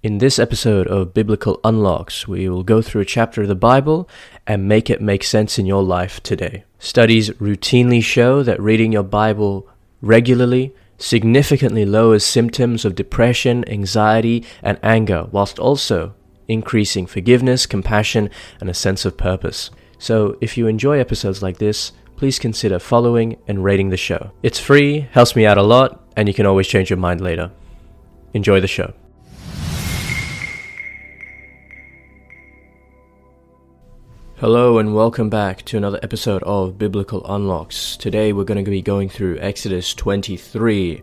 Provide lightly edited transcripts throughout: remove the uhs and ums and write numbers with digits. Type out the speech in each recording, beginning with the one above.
In this episode of Biblical Unlocks, we will go through a chapter of the Bible and make it make sense in your life today. Studies routinely show that reading your Bible regularly significantly lowers symptoms of depression, anxiety, and anger, whilst also increasing forgiveness, compassion, and a sense of purpose. So if you enjoy episodes like this, please consider following and rating the show. It's free, helps me out a lot, and you can always change your mind later. Enjoy the show. Hello and welcome back to another episode of Biblical Unlocks. Today we're going to be going through Exodus 23.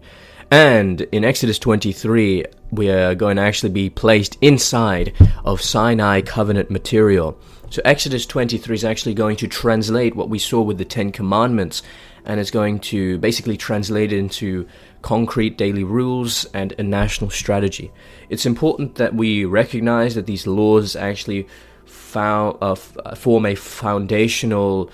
And in Exodus 23, we are going to actually be placed inside of Sinai covenant material. So Exodus 23 is actually going to translate what we saw with the Ten Commandments, and it's going to basically translate it into concrete daily rules and a national strategy. It's important that we recognize that these laws actually form a foundational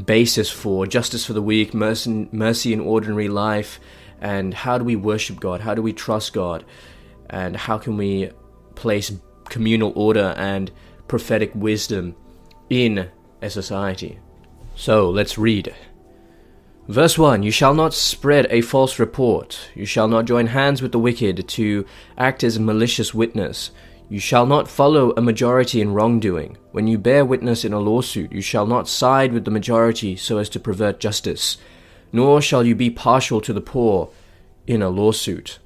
basis for justice for the weak, mercy in ordinary life, and how do we worship God, how do we trust God, and how can we place communal order and prophetic wisdom in a society. So let's read. Verse 1, You shall not spread a false report. You shall not join hands with the wicked to act as a malicious witness. You shall not follow a majority in wrongdoing. When you bear witness in a lawsuit, you shall not side with the majority so as to pervert justice, nor shall you be partial to the poor in a lawsuit.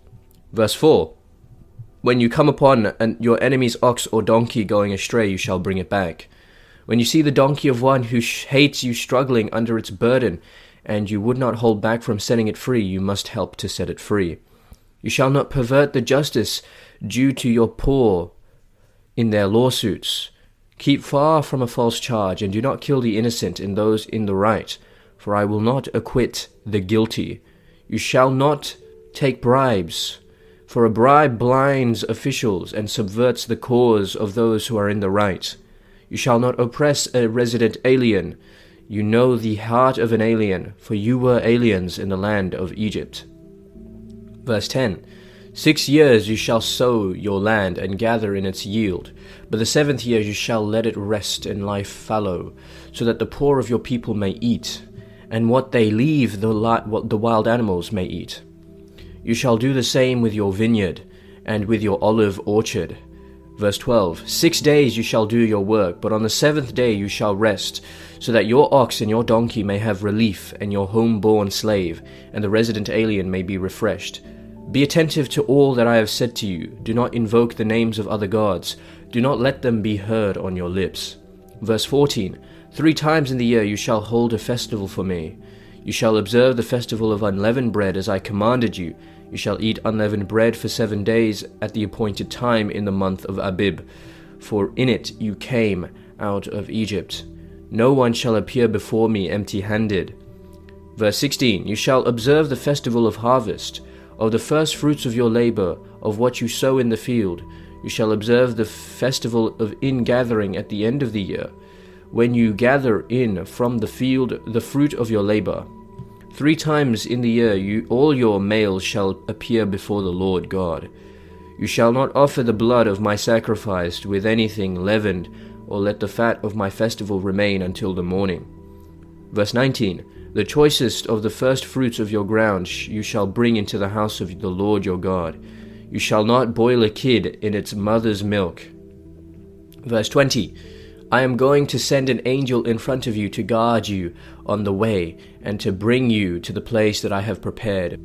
Verse 4, When you come upon your enemy's ox or donkey going astray, you shall bring it back. When you see the donkey of one who hates you struggling under its burden, and you would not hold back from setting it free, you must help to set it free. You shall not pervert the justice due to your poor in their lawsuits. Keep far from a false charge, and do not kill the innocent and those in the right, for I will not acquit the guilty. You shall not take bribes, for a bribe blinds officials and subverts the cause of those who are in the right. You shall not oppress a resident alien. You know the heart of an alien, for you were aliens in the land of Egypt. Verse 10, 6 years you shall sow your land and gather in its yield, but the 7th year you shall let it rest and lie fallow, so that the poor of your people may eat, and what they leave the wild animals may eat. You shall do the same with your vineyard and with your olive orchard. Verse 12, 6 days you shall do your work, but on the 7th day you shall rest, so that your ox and your donkey may have relief, and your home-born slave and the resident alien may be refreshed. Be attentive to all that I have said to you. Do not invoke the names of other gods. Do not let them be heard on your lips. Verse 14, 3 times in the year you shall hold a festival for me. You shall observe the festival of unleavened bread as I commanded you. You shall eat unleavened bread for 7 days at the appointed time in the month of Abib, for in it you came out of Egypt. No one shall appear before me empty-handed. Verse 16, You shall observe the festival of harvest, of the first fruits of your labor, of what you sow in the field. You shall observe the festival of ingathering at the end of the year, when you gather in from the field the fruit of your labor. 3 times in the year all your males shall appear before the Lord God. You shall not offer the blood of my sacrifice with anything leavened, or let the fat of my festival remain until the morning. Verse 19, The choicest of the first fruits of your ground you shall bring into the house of the Lord your God. You shall not boil a kid in its mother's milk. Verse 20, I am going to send an angel in front of you to guard you on the way, and to bring you to the place that I have prepared.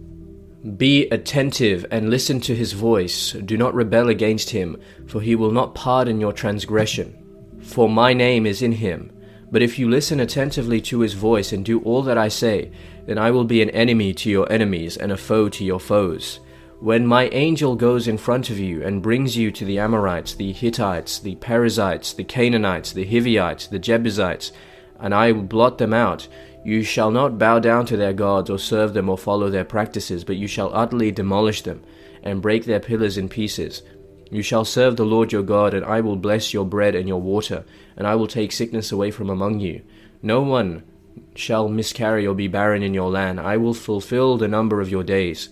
Be attentive and listen to his voice. Do not rebel against him, for he will not pardon your transgression. For my name is in him. But if you listen attentively to his voice and do all that I say, then I will be an enemy to your enemies and a foe to your foes. When my angel goes in front of you and brings you to the Amorites, the Hittites, the Perizzites, the Canaanites, the Hivites, the Jebusites, and I will blot them out, you shall not bow down to their gods or serve them or follow their practices, but you shall utterly demolish them and break their pillars in pieces. You shall serve the Lord your God, and I will bless your bread and your water, and I will take sickness away from among you. No one shall miscarry or be barren in your land. I will fulfill the number of your days.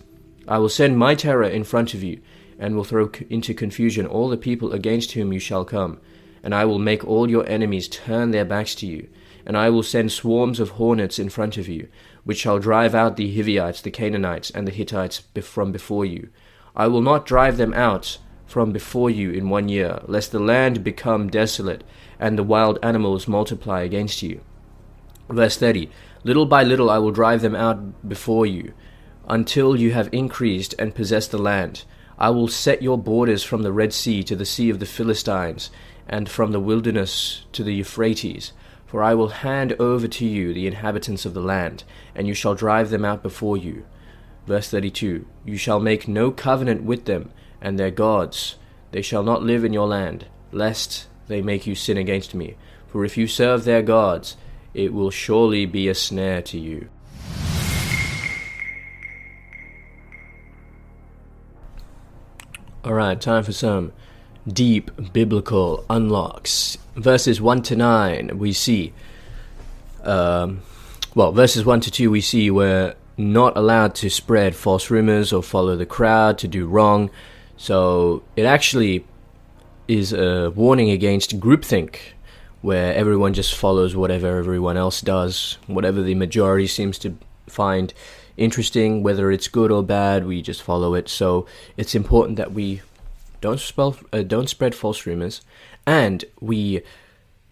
I will send my terror in front of you, and will throw into confusion all the people against whom you shall come. And I will make all your enemies turn their backs to you. And I will send swarms of hornets in front of you, which shall drive out the Hivites, the Canaanites, and the Hittites from before you. I will not drive them out from before you in 1 year, lest the land become desolate, and the wild animals multiply against you. Verse 30, little by little I will drive them out before you, until you have increased and possessed the land. I will set your borders from the Red Sea to the Sea of the Philistines, and from the wilderness to the Euphrates. For I will hand over to you the inhabitants of the land, and you shall drive them out before you. Verse 32, you shall make no covenant with them and their gods. They shall not live in your land, lest they make you sin against me. For if you serve their gods, it will surely be a snare to you. Alright, time for some deep biblical unlocks. Verses 1 to 9 we see verses 1 to 2 we see we're not allowed to spread false rumors or follow the crowd to do wrong. So it actually is a warning against groupthink, where everyone just follows whatever everyone else does, whatever the majority seems to find interesting, whether it's good or bad, we just follow it. So it's important that we don't spread false rumors, and we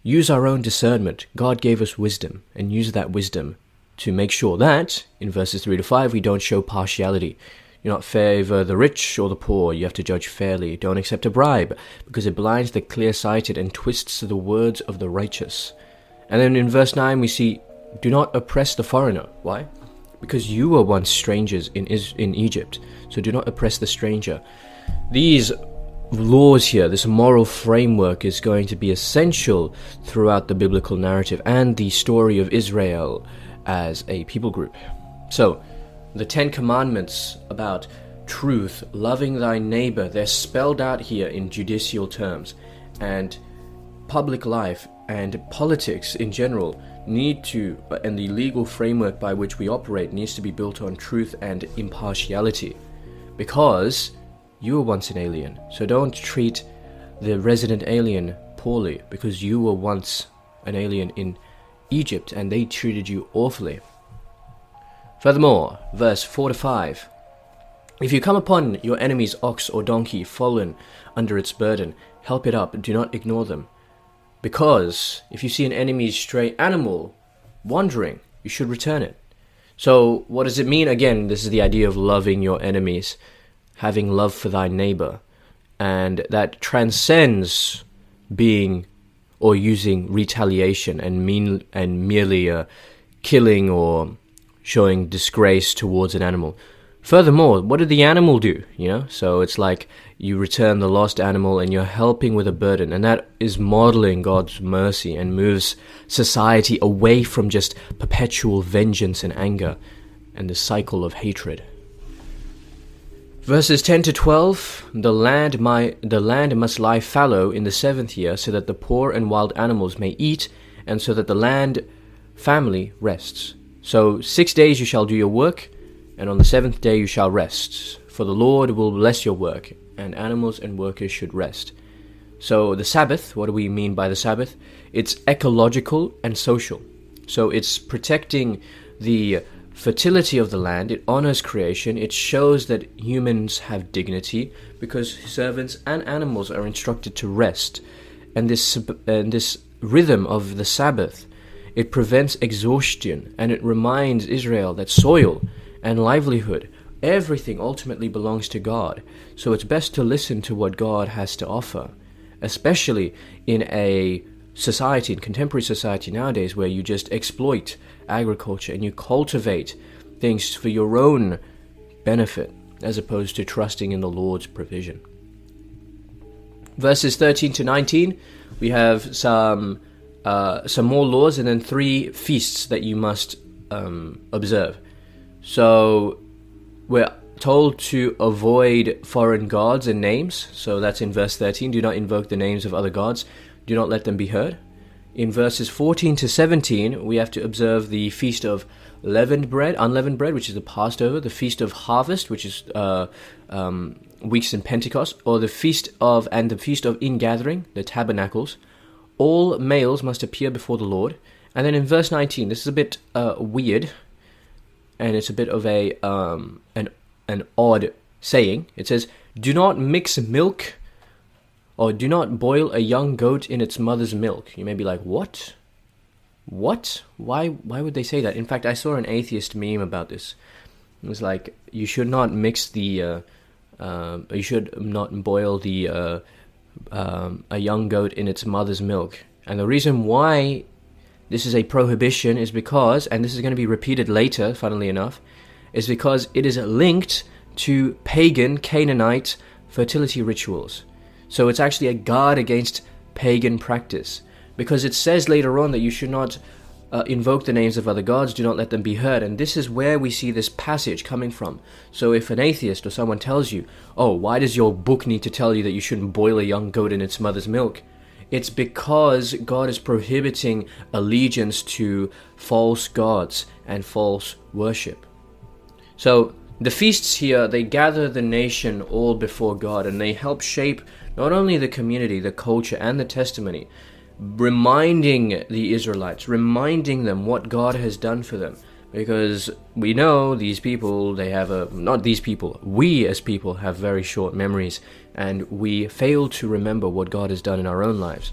use our own discernment. God gave us wisdom, and use that wisdom to make sure that, in verses 3 to 5, we don't show partiality. You not favor the rich or the poor. You have to judge fairly. Don't accept a bribe, because it blinds the clear-sighted and twists the words of the righteous. And then in verse 9 we see, do not oppress the foreigner. Why? Because you were once strangers in Egypt, so do not oppress the stranger. These laws here, this moral framework, is going to be essential throughout the biblical narrative and the story of Israel as a people group. So, the 10 commandments about truth, loving thy neighbor, they're spelled out here in judicial terms. And public life and politics in general need to, and the legal framework by which we operate needs to be built on truth and impartiality. Because you were once an alien, so don't treat the resident alien poorly, because you were once an alien in Egypt and they treated you awfully. Furthermore, verse 4 to 5, if you come upon your enemy's ox or donkey fallen under its burden, help it up, do not ignore them. Because if you see an enemy's stray animal wandering, you should return it. So what does it mean? Again, this is the idea of loving your enemies, having love for thy neighbor, and that transcends being or using retaliation and merely killing or showing disgrace towards an animal. Furthermore, what did the animal do? So it's like you return the lost animal and you're helping with a burden, and that is modeling God's mercy and moves society away from just perpetual vengeance and anger and the cycle of hatred. Verses 10 to 12, the land must lie fallow in the 7th year, so that the poor and wild animals may eat, and so that the land family rests. So 6 days you shall do your work, and on the 7th day you shall rest. For the Lord will bless your work, and animals and workers should rest. So the Sabbath, what do we mean by the Sabbath? It's ecological and social. So it's protecting the fertility of the land, it honors creation, it shows that humans have dignity, because servants and animals are instructed to rest. And this rhythm of the Sabbath, it prevents exhaustion, and it reminds Israel that soil and livelihood, everything ultimately belongs to God. So it's best to listen to what God has to offer, especially in a society, in contemporary society nowadays, where you just exploit agriculture and you cultivate things for your own benefit, as opposed to trusting in the Lord's provision. Verses 13 to 19, we have some more laws, and then 3 feasts that you must observe. So we're told to avoid foreign gods and names. So that's in verse 13. Do not invoke the names of other gods. Do not let them be heard. In verses 14 to 17, we have to observe the feast of unleavened bread, which is the Passover, the feast of harvest, which is weeks in Pentecost, or the feast of ingathering, the tabernacles, all males must appear before the Lord. And then in verse 19, this is a bit weird, and it's a bit of an odd saying. It says, "Do not mix milk, or do not boil a young goat in its mother's milk." You may be like, what? What? Why would they say that? In fact, I saw an atheist meme about this. It was like, you should not mix you should not boil a young goat in its mother's milk. And the reason why this is a prohibition is because, and this is going to be repeated later, funnily enough, is because it is linked to pagan Canaanite fertility rituals. So it's actually a guard against pagan practice, because it says later on that you should not invoke the names of other gods, do not let them be heard. And this is where we see this passage coming from. So if an atheist or someone tells you, oh, why does your book need to tell you that you shouldn't boil a young goat in its mother's milk? It's because God is prohibiting allegiance to false gods and false worship. So the feasts here, they gather the nation all before God, and they help shape not only the community, the culture, and the testimony, reminding the Israelites, reminding them what God has done for them. Because we know these people, we as people have very short memories, and we fail to remember what God has done in our own lives.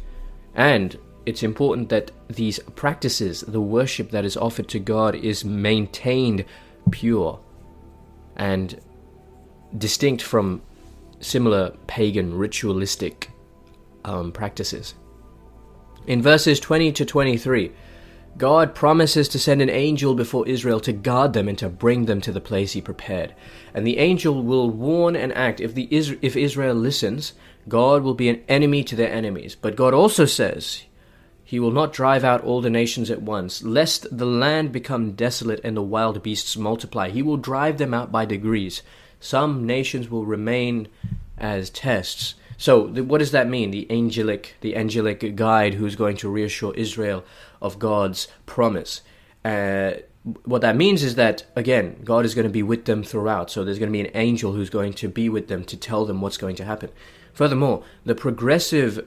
And it's important that these practices, the worship that is offered to God, is maintained pure and distinct from similar pagan ritualistic practices. In verses 20 to 23, God promises to send an angel before Israel to guard them and to bring them to the place he prepared. And the angel will warn and act. If Israel listens, God will be an enemy to their enemies. But God also says he will not drive out all the nations at once, lest the land become desolate and the wild beasts multiply. He will drive them out by degrees. Some nations will remain as tests. So what does that mean? The angelic guide who's going to reassure Israel of God's promise. What that means is that, again, God is going to be with them throughout. So there's going to be an angel who's going to be with them to tell them what's going to happen. Furthermore, the progressive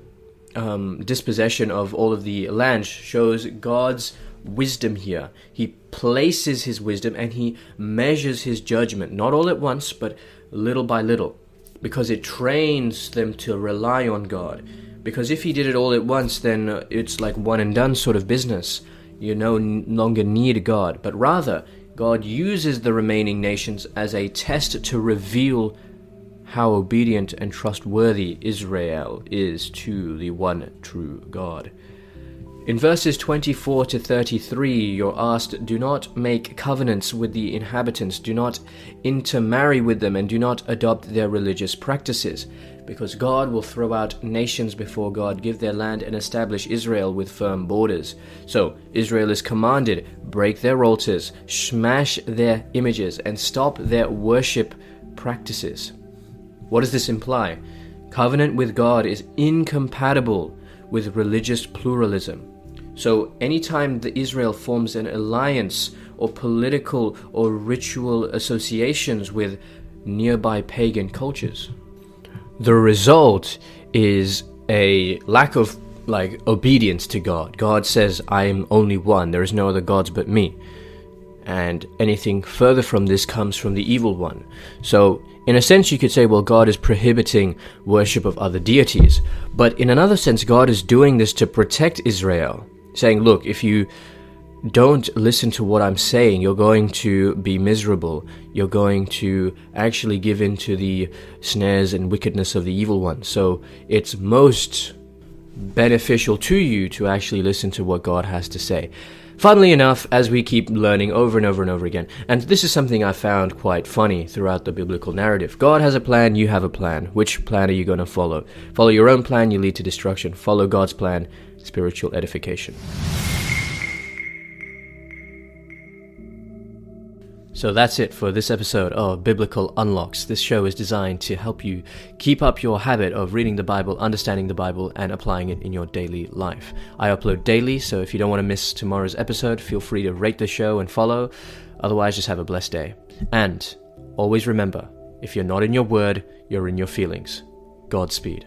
dispossession of all of the land shows God's wisdom here. He places his wisdom and he measures his judgment, not all at once, but little by little, because it trains them to rely on God. Because if he did it all at once, then it's like one and done sort of business. You no longer need God, but rather God uses the remaining nations as a test to reveal how obedient and trustworthy Israel is to the one true God. In verses 24 to 33, you're asked, do not make covenants with the inhabitants, do not intermarry with them, and do not adopt their religious practices, because God will throw out nations before God, give their land, and establish Israel with firm borders. So Israel is commanded, break their altars, smash their images, and stop their worship practices. What does this imply? Covenant with God is incompatible with religious pluralism. So anytime that Israel forms an alliance or political or ritual associations with nearby pagan cultures, the result is a lack of obedience to God. God says, I am only one, there is no other gods but me. And anything further from this comes from the evil one. So in a sense you could say, well, God is prohibiting worship of other deities. But in another sense, God is doing this to protect Israel, saying, look, if you don't listen to what I'm saying, you're going to be miserable. You're going to actually give in to the snares and wickedness of the evil one. So it's most beneficial to you to actually listen to what God has to say. Funnily enough, as we keep learning over and over and over again, and this is something I found quite funny throughout the biblical narrative. God has a plan, you have a plan. Which plan are you going to follow? Follow your own plan, you lead to destruction. Follow God's plan, spiritual edification. So that's it for this episode of Biblical Unlocks. This show is designed to help you keep up your habit of reading the Bible, understanding the Bible, and applying it in your daily life. I upload daily, so if you don't want to miss tomorrow's episode, feel free to rate the show and follow. Otherwise, just have a blessed day. And always remember, If you're not in your word, you're in your feelings. Godspeed.